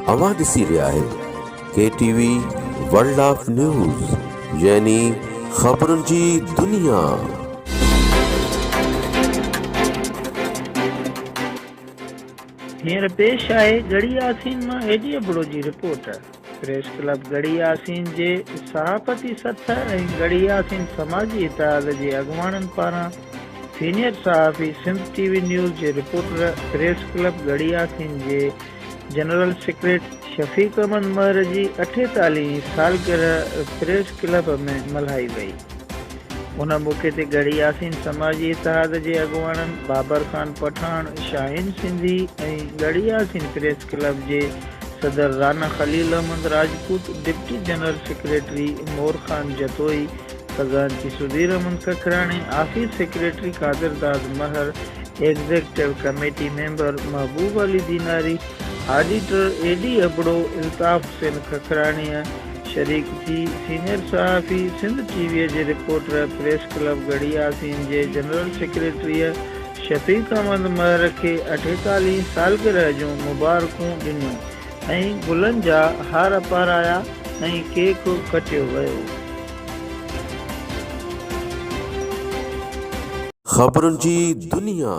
अवां ॾिसी रहिया आहियो KTV वर्ल्ड ऑफ न्यूज़ यानी ख़बरुनि जी दुनिया। हींअर पेश आहे ॻڙھي यासीन मां एडी अबड़ो जी रिपोर्ट। प्रेस क्लब ॻڙھي यासीन जे सहाफ़ती सथ ऐं ॻڙھي यासीन समाजी इतिहाद जे अॻुवाणनि पारां सीनियर सहाफ़ी सिंध TV न्यूज़ जे रिपोर्टर प्रेस क्लब ॻڙھي यासीन जे जनरल सेक्रेटरी शफीक अहमद मhrجي 48 सालगिरह प्रेस क्लब में मल्हाई वई। उन मौके ते ॻڙھي यासीन समाजी इतिहाद जे अॻुवाणनि बाबर खान पठान, शाहीन सिंधी ऐं ॻڙھي यासीन प्रेस क्लब जे सदर Rana Khalil Ahmed Rajput, deputy general secretary Mor Khan Jatoi, खजानची Sudhir Ahmed Khakhrani, office secretary Kadirdas Mahar, executive committee member महबूब अली दीनारी, ऑडिटर एडी अबड़ो इल्ताफ हुसैन खखराणीअ शरीक थी। सीनियर सहाफ़ी सिंध TV जे रिपोर्टर प्रेस क्लब ॻड़ھي यासीन जे जनरल सेक्रेटरीअ शफीक अहमद महर खे 48 सालगिरह जूं मुबारकूं ॾिनियूं ऐं गुलनि जा हार पाराया ऐं केक कटियो वियो। ख़बरुनि जी दुनिया।